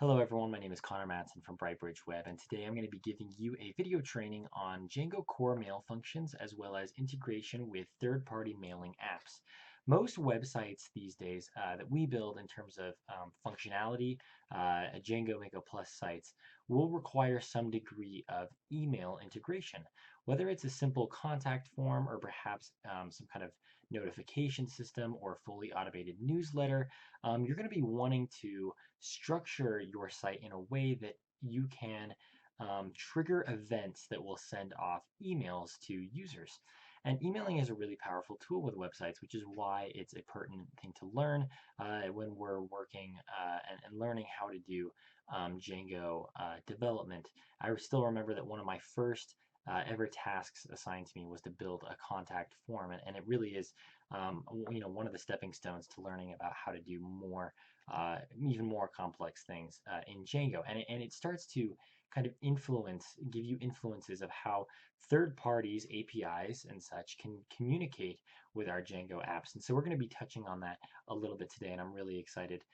Hello everyone, my name is Connor Matson from BrightBridge Web, and today I'm going to be giving you a video training on Django core mail functions as well as integration with third-party mailing apps. Most websites these days that we build in terms of functionality, Django Mako Plus sites, will require some degree of email integration. Whether it's a simple contact form or perhaps some kind of notification system or fully automated newsletter, you're going to be wanting to structure your site in a way that you can trigger events that will send off emails to users. And emailing is a really powerful tool with websites, which is why it's a pertinent thing to learn when we're working and learning how to do Django development. I still remember that one of my first ever tasks assigned to me was to build a contact form, and it really is one of the stepping stones to learning about how to do more even more complex things in Django. And it starts to kind of give you influences of how third parties, APIs, and such can communicate with our Django apps. And so we're going to be touching on that a little bit today, and I'm really excited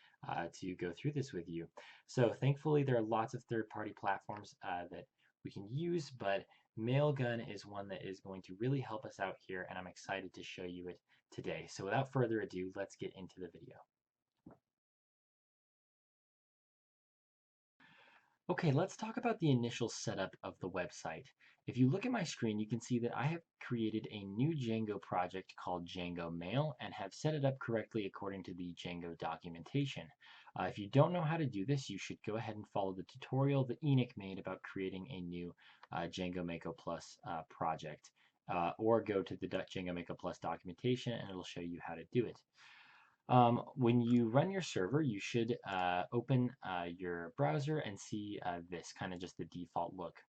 to go through this with you. So thankfully, there are lots of third-party platforms that we can use, but Mailgun is one that is going to really help us out here, and I'm excited to show you it today. So without further ado, let's get into the video. Okay, let's talk about the initial setup of the website. If you look at my screen, you can see that I have created a new Django project called Django Mail and have set it up correctly according to the Django documentation. If you don't know how to do this, you should go ahead and follow the tutorial that Enoch made about creating a new Django Mako Plus project. Or go to the Django Mako Plus documentation and it'll show you how to do it. When you run your server, you should open your browser and see this, kind of just the default look.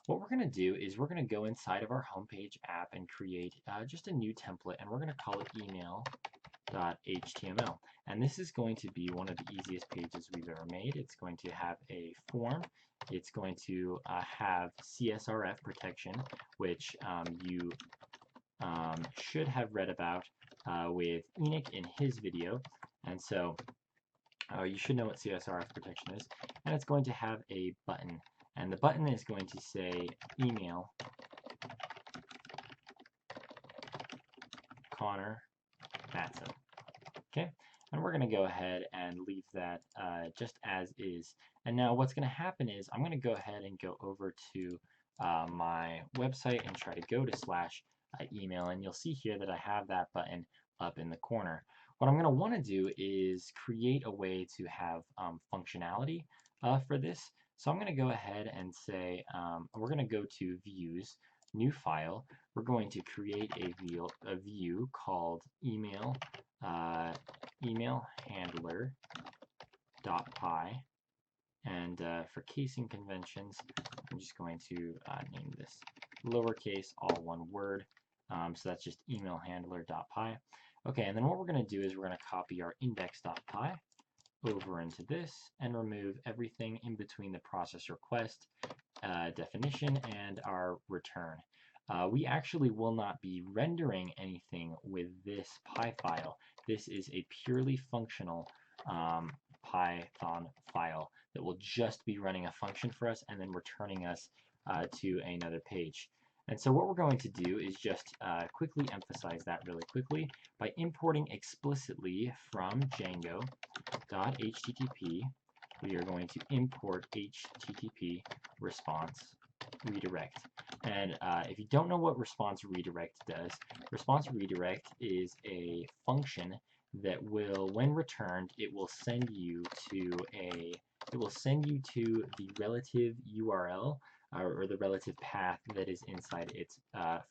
What we're going to do is we're going to go inside of our homepage app and create just a new template, and we're going to call it email.html. And this is going to be one of the easiest pages we've ever made. It's going to have a form. It's going to have CSRF protection, which you should have read about with Enoch in his video. And so you should know what CSRF protection is. And it's going to have a button. And the button is going to say email Connor Matson. Okay? And we're going to go ahead and leave that just as is. And now what's going to happen is I'm going to go ahead and go over to my website and try to go to /email, and you'll see here that I have that button up in the corner. What I'm going to want to do is create a way to have functionality for this. So I'm going to go ahead and say we're going to go to Views, New File. We're going to create a view called email handler.py, and for casing conventions, I'm just going to name this lowercase, all one word. So that's just email handler.py. Okay, and then what we're going to do is we're going to copy our index.py over into this and remove everything in between the process request definition and our return. We actually will not be rendering anything with this py file. This is a purely functional Python file that will just be running a function for us and then returning us to another page. And so what we're going to do is just quickly emphasize that really quickly by importing explicitly from Django.http. We are going to import HTTP response redirect. And if you don't know what response redirect does, response redirect is a function that will, when returned, it will send you to the relative URL or the relative path that is inside its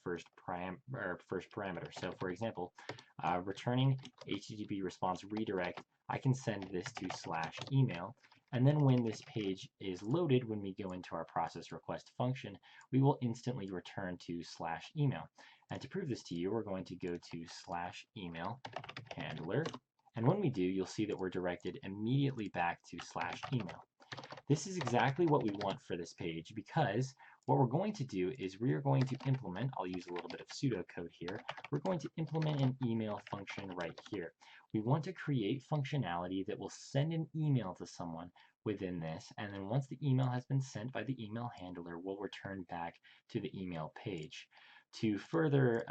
first parameter. So for example, returning HTTP response redirect, I can send this to /email. And then when this page is loaded, when we go into our process request function, we will instantly return to /email. And to prove this to you, we're going to go to /email handler. And when we do, you'll see that we're directed immediately back to /email. This is exactly what we want for this page because what we're going to do is we are going to implement, I'll use a little bit of pseudocode here, we're going to implement an email function right here. We want to create functionality that will send an email to someone within this, and then once the email has been sent by the email handler, we'll return back to the email page. To further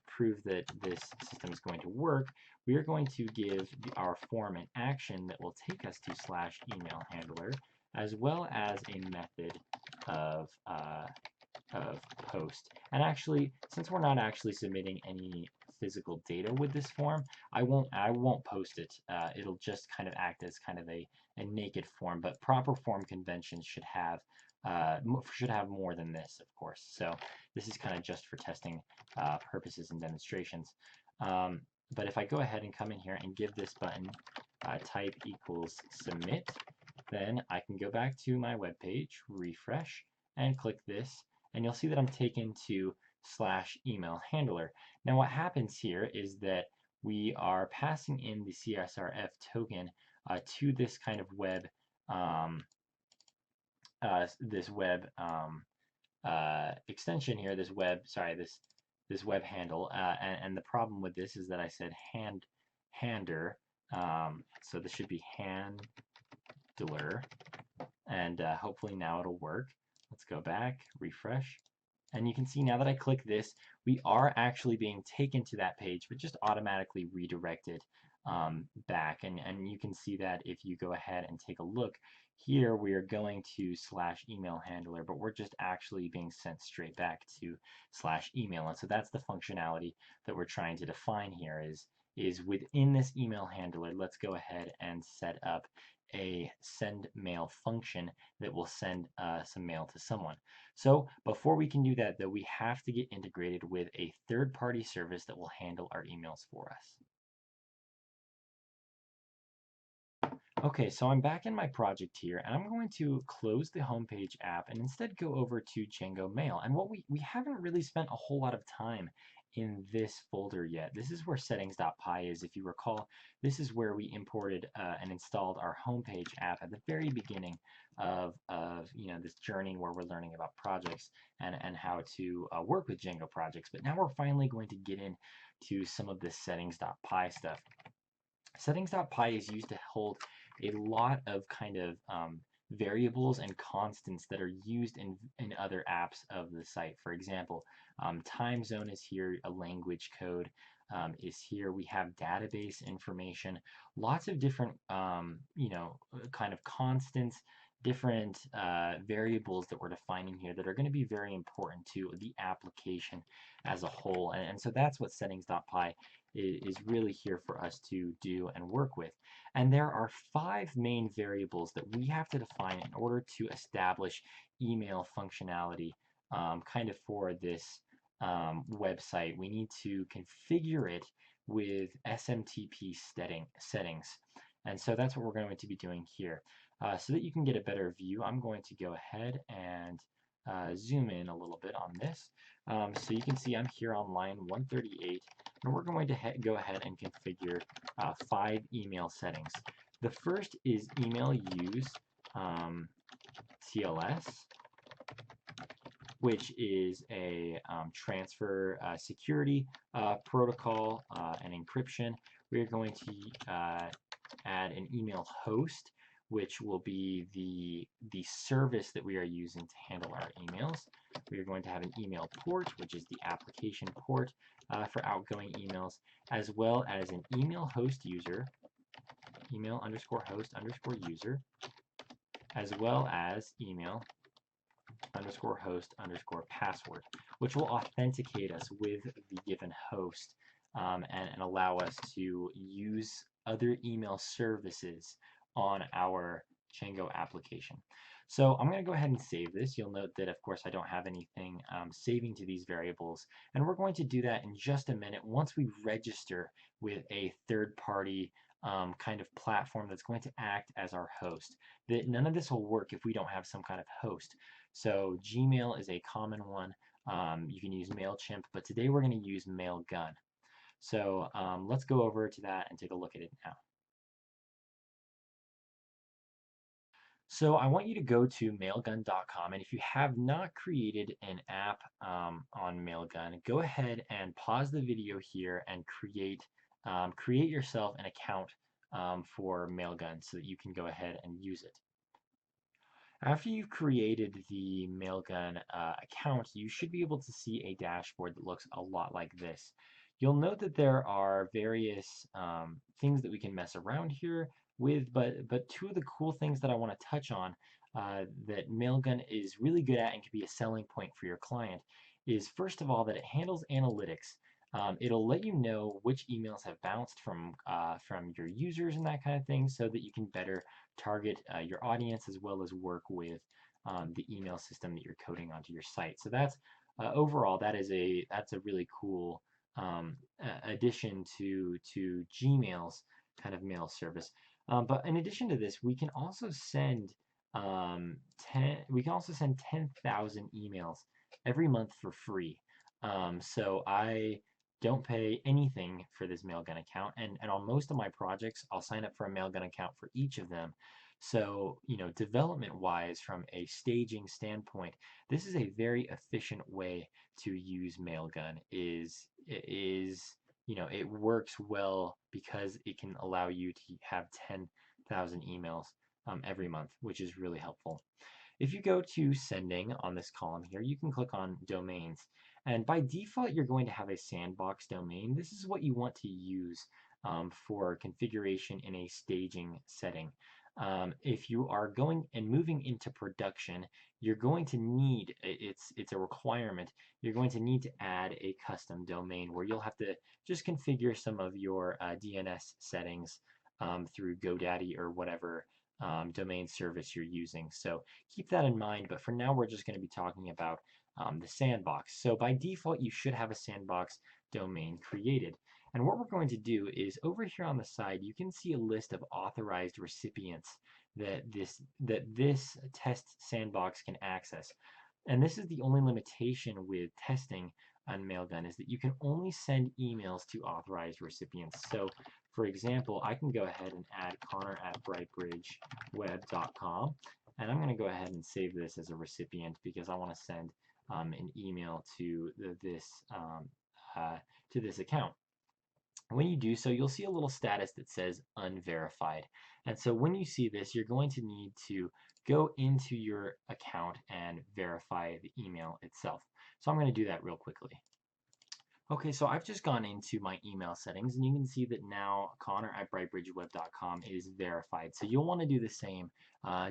prove that this system is going to work, we are going to give our form an action that will take us to /email handler, as well as a method of post. And actually, since we're not actually submitting any physical data with this form, I won't post it. It'll just kind of act as kind of a naked form, but proper form conventions should have more than this, of course. So this is kind of just for testing purposes and demonstrations. But if I go ahead and come in here and give this button type equals submit, then I can go back to my web page, refresh, and click this, and you'll see that I'm taken to /email handler. Now what happens here is that we are passing in the CSRF token to this kind of web extension here, this web handle, and the problem with this is that I said hander, so this should be handler, and hopefully now it'll work. Let's go back, refresh, and you can see now that I click this, we are actually being taken to that page, but just automatically redirected back, and you can see that if you go ahead and take a look. Here we are going to /email handler, but we're just actually being sent straight back to /email, and so that's the functionality that we're trying to define here is within this email handler. Let's go ahead and set up a send mail function that will send some mail to someone. So before we can do that, though, we have to get integrated with a third-party service that will handle our emails for us. Okay, so I'm back in my project here, and I'm going to close the homepage app and instead go over to Django Mail. And what we haven't really spent a whole lot of time in this folder yet. This is where settings.py is. If you recall, this is where we imported and installed our homepage app at the very beginning of this journey where we're learning about projects and how to work with Django projects. But now we're finally going to get into some of this settings.py stuff. Settings.py is used to hold a lot of kind of variables and constants that are used in other apps of the site. For example, time zone is here, a language code is here. We have database information, lots of different kind of constants, different variables that we're defining here that are going to be very important to the application as a whole. And so that's what settings.py is really here for us to do and work with. And there are 5 main variables that we have to define in order to establish email functionality kind of for this website. We need to configure it with SMTP settings. And so that's what we're going to be doing here. So that you can get a better view, I'm going to go ahead and zoom in a little bit on this. So you can see I'm here on line 138, and we're going to go ahead and configure 5 email settings. The first is email use TLS, which is a transfer security protocol and encryption. We're going to add an email host, which will be the service that we are using to handle our emails. We are going to have an email port, which is the application port for outgoing emails, as well as an email host user, email underscore host underscore user, as well as email underscore host underscore password, which will authenticate us with the given host and allow us to use other email services on our Django application. So I'm going to go ahead and save this. You'll note that, of course, I don't have anything saving to these variables, and we're going to do that in just a minute once we register with a third-party kind of platform that's going to act as our host. None of this will work if we don't have some kind of host. So Gmail is a common one. You can use MailChimp, but today we're going to use Mailgun. So let's go over to that and take a look at it now. So I want you to go to mailgun.com, and if you have not created an app on Mailgun, go ahead and pause the video here and create yourself an account for Mailgun so that you can go ahead and use it. After you've created the Mailgun account, you should be able to see a dashboard that looks a lot like this. You'll note that there are various things that we can mess around here with, but two of the cool things that I want to touch on that Mailgun is really good at and can be a selling point for your client is, first of all, that it handles analytics. It'll let you know which emails have bounced from your users and that kind of thing, so that you can better target your audience as well as work with the email system that you're coding onto your site. So that's overall that's a really cool addition to Gmail's kind of mail service. But in addition to this, we can also send 10,000 emails every month for free. So I don't pay anything for this Mailgun account, and on most of my projects, I'll sign up for a Mailgun account for each of them. So, development-wise, from a staging standpoint, this is a very efficient way to use Mailgun. It works well because it can allow you to have 10,000 emails every month, which is really helpful. If you go to sending on this column here, you can click on domains. And by default, you're going to have a sandbox domain. This is what you want to use for configuration in a staging setting. If you are going and moving into production, you're going to need, it's a requirement, you're going to need to add a custom domain where you'll have to just configure some of your DNS settings through GoDaddy or whatever domain service you're using. So keep that in mind, but for now we're just going to be talking about the sandbox. So by default, you should have a sandbox domain created. And what we're going to do is over here on the side, you can see a list of authorized recipients that this test sandbox can access. And this is the only limitation with testing on Mailgun, is that you can only send emails to authorized recipients. So for example, I can go ahead and add Connor at brightbridgeweb.com, and I'm going to go ahead and save this as a recipient because I want to send an email to this account. When you do so, you'll see a little status that says unverified. And so when you see this, you're going to need to go into your account and verify the email itself. So I'm going to do that real quickly. Okay, so I've just gone into my email settings, and you can see that now Connor at brightbridgeweb.com is verified. So you'll want to do the same.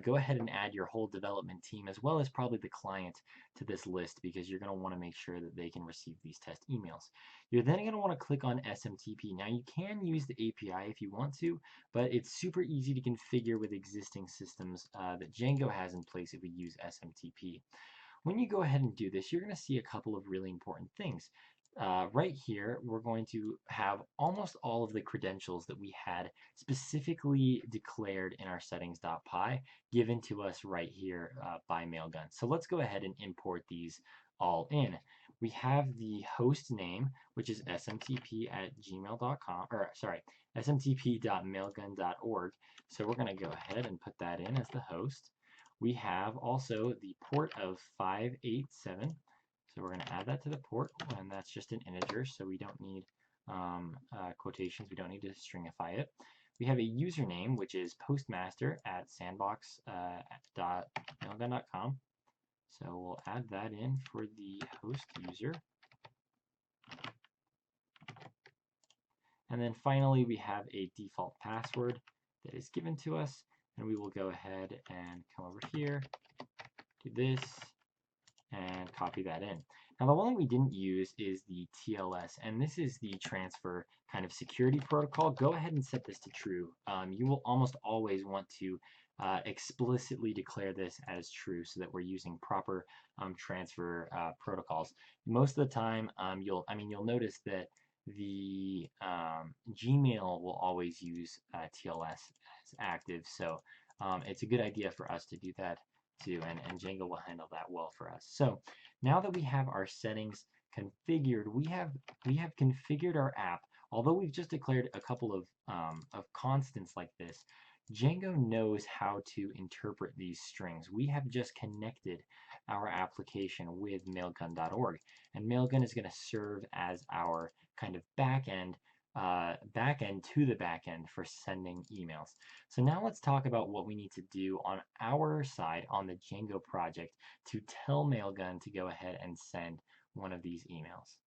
Go ahead and add your whole development team as well as probably the client to this list, because you're going to want to make sure that they can receive these test emails. You're then going to want to click on SMTP. Now you can use the API if you want to, but it's super easy to configure with existing systems that Django has in place if we use SMTP. When you go ahead and do this, you're going to see a couple of really important things. Right here, we're going to have almost all of the credentials that we had specifically declared in our settings.py given to us right here by Mailgun. So let's go ahead and import these all in. We have the host name, which is smtp@gmail.com, or sorry, smtp.mailgun.org. So we're going to go ahead and put that in as the host. We have also the port of 587. So we're going to add that to the port, and that's just an integer, so we don't need quotations. We don't need to stringify it. We have a username, which is postmaster@sandbox.mailgun.com. So we'll add that in for the host user. And then finally, we have a default password that is given to us, and we will go ahead and come over here, do this, and copy that in. Now the one we didn't use is the TLS, and this is the transfer kind of security protocol. Go ahead and set this to true. You will almost always want to explicitly declare this as true so that we're using proper transfer protocols. Most of the time, you'll notice that the Gmail will always use TLS as active, so it's a good idea for us to do that too, and Django will handle that well for us. So now that we have our settings configured, we have configured our app. Although we've just declared a couple of constants like this, Django knows how to interpret these strings. We have just connected our application with mailgun.org, and Mailgun is going to serve as our kind of backend to the backend for sending emails. So now let's talk about what we need to do on our side on the Django project to tell Mailgun to go ahead and send one of these emails.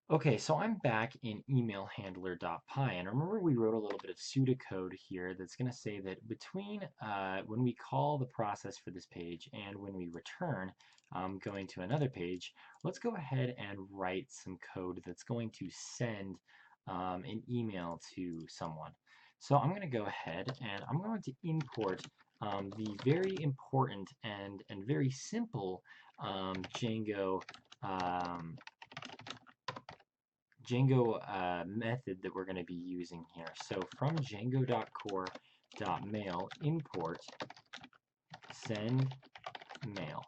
Okay, so I'm back in emailhandler.py, and remember we wrote a little bit of pseudocode here that's going to say that between when we call the process for this page and when we return going to another page, let's go ahead and write some code that's going to send an email to someone. So I'm going to go ahead and I'm going to import the very important and very simple Django method that we're going to be using here. So from django.core.mail import send mail.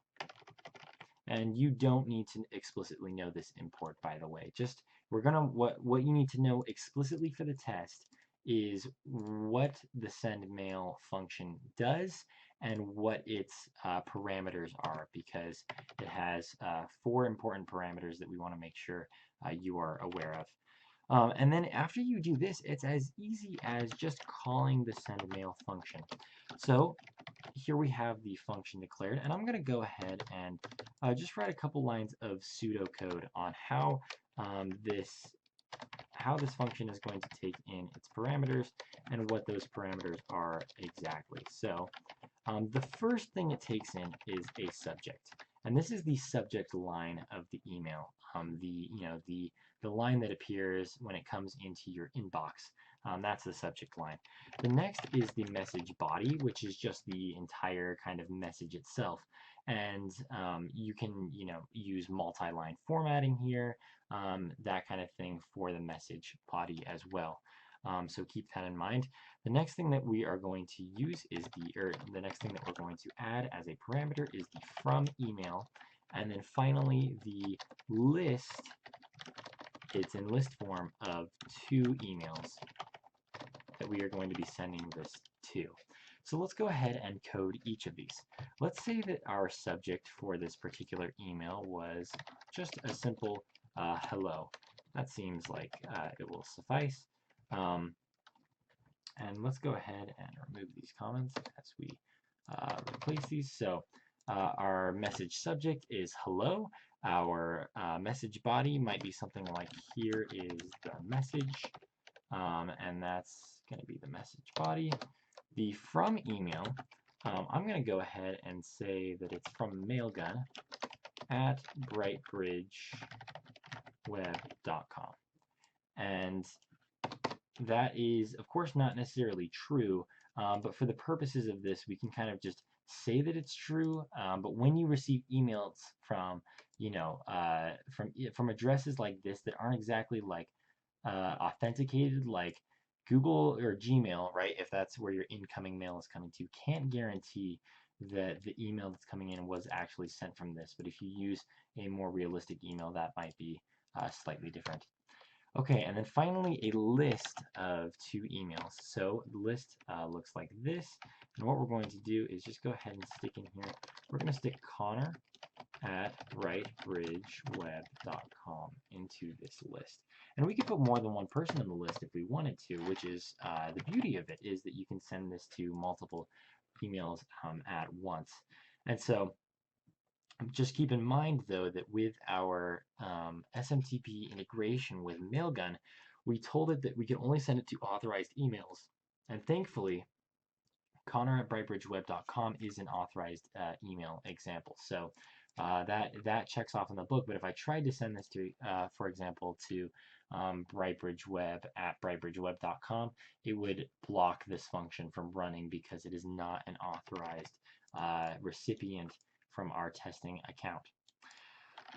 And you don't need to explicitly know this import, by the way. Just what you need to know explicitly for the test is what the send mail function does and what its parameters are, because it has 4 important parameters that we want to make sure you are aware of. And then after you do this, it's as easy as just calling the send mail function. So here we have the function declared, and I'm going to go ahead and just write a couple lines of pseudocode on how this function is going to take in its parameters and what those parameters are exactly. So the first thing it takes in is a subject, and this is the subject line of the email. The line that appears when it comes into your inbox. That's the subject line. The next is the message body, which is just the entire kind of message itself. And you can, use multi-line formatting here, that kind of thing for the message body as well. So keep that in mind. The next thing that we are going to use is the next thing that we're going to add as a parameter is the from email. And then finally, the list, it's in list form of 2 emails that we are going to be sending this to. So let's go ahead and code each of these. Let's say that our subject for this particular email was just a simple hello. That seems like it will suffice. And let's go ahead and remove these comments as we replace these. So our message subject is hello. Our message body might be something like here is the message, and that's going to be the message body. The from email, I'm going to go ahead and say that it's from Mailgun at brightbridgeweb.com. And that is, of course, not necessarily true, but for the purposes of this, we can kind of just say that it's true. But when you receive emails from, from addresses like this that aren't exactly like authenticated, like Google or Gmail, right? If that's where your incoming mail is coming to, can't guarantee that the email that's coming in was actually sent from this. But if you use a more realistic email, that might be slightly different. Okay, and then finally a list of 2 emails. So the list looks like this, and what we're going to do is just go ahead and stick in here. We're going to stick Connor at brightbridgeweb.com into this list. And we could put more than one person on the list if we wanted to, which is the beauty of it, is that you can send this to multiple emails at once. And so just keep in mind, though, that with our SMTP integration with Mailgun, we told it that we can only send it to authorized emails. And thankfully, Connor at brightbridgeweb.com is an authorized email example. So that checks off in the book. But if I tried to send this to, for example, to brightbridgeweb at brightbridgeweb.com, it would block this function from running because it is not an authorized recipient from our testing account.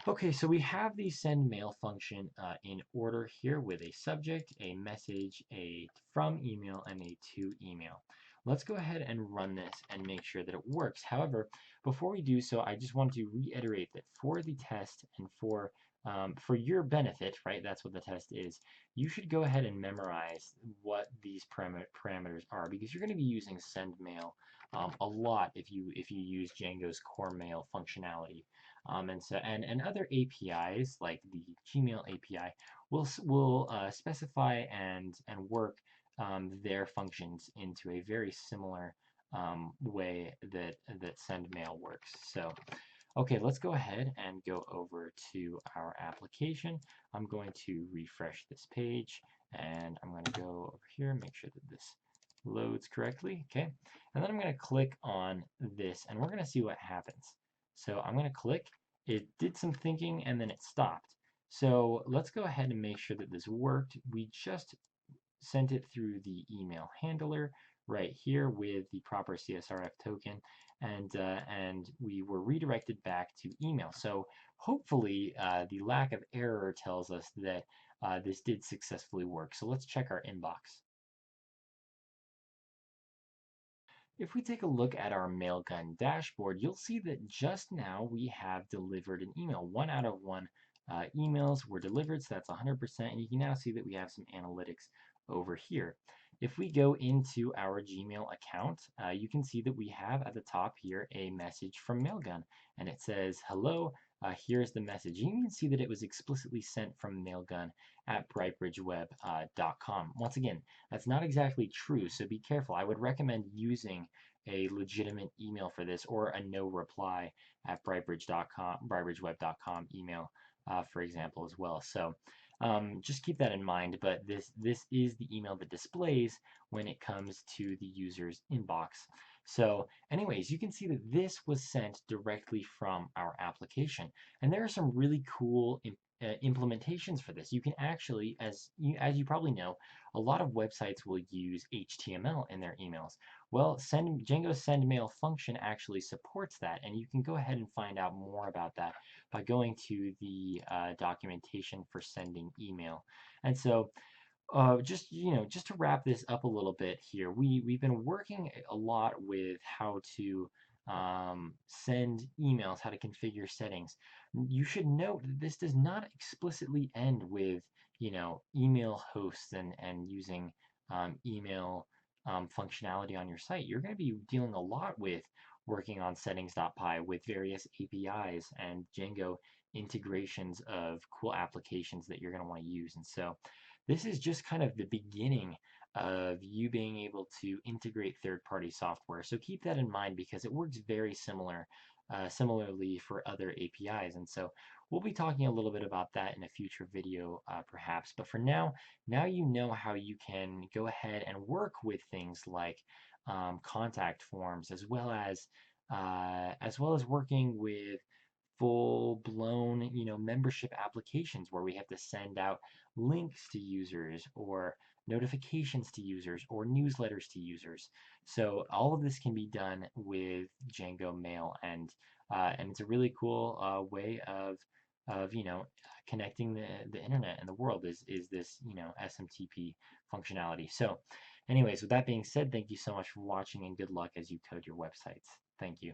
Okay, so we have the send mail function in order here with a subject, a message, a from email, and a to email. Let's go ahead and run this and make sure that it works. However, before we do so, I just want to reiterate that for the test and for for your benefit, right? That's what the test is. You should go ahead and memorize what these parameters are because you're going to be using send mail a lot if you use Django's core mail functionality. And other APIs like the Gmail API will specify and work their functions into a very similar way that send mail works. So, okay, let's go ahead and go over to our application. I'm going to refresh this page, and I'm going to go over here, make sure that this loads correctly. Okay, and then I'm going to click on this, and we're going to see what happens. So I'm going to click. It did some thinking, and then it stopped. So let's go ahead and make sure that this worked. We just sent it through the email handler right here with the proper CSRF token, and we were redirected back to email. So hopefully the lack of error tells us that this did successfully work. So let's check our inbox. If we take a look at our Mailgun dashboard, you'll see that just now we have delivered an email. 1 out of 1 emails were delivered, so that's 100%. And you can now see that we have some analytics over here. If we go into our Gmail account, you can see that we have at the top here a message from Mailgun, and it says, "Hello, here's the message." You can see that it was explicitly sent from Mailgun at brightbridgeweb.com. Once again, that's not exactly true, so be careful. I would recommend using a legitimate email for this or a no reply at brightbridgeweb.com email, for example, as well. So just keep that in mind, but this is the email that displays when it comes to the user's inbox. So anyways, you can see that this was sent directly from our application. And there are some really cool implementations for this. You can actually, as you probably know, a lot of websites will use HTML in their emails. Well, Django's send mail function actually supports that, and you can go ahead and find out more about that by going to the documentation for sending email. And so just to wrap this up a little bit here, we've been working a lot with how to send emails, how to configure settings. You should note that this does not explicitly end with email hosts and using email functionality on your site. You're going to be dealing a lot with working on settings.py with various APIs and Django integrations of cool applications that you're going to want to use. And so this is just kind of the beginning of you being able to integrate third-party software. So keep that in mind because it works very similarly for other APIs. And so we'll be talking a little bit about that in a future video, perhaps. But for now you know how you can go ahead and work with things like contact forms, as well as working with full-blown, membership applications where we have to send out links to users or notifications to users or newsletters to users. So all of this can be done with Django Mail, and it's a really cool way of connecting the internet and the world is this SMTP functionality. So anyways, with that being said, thank you so much for watching and good luck as you code your websites. Thank you.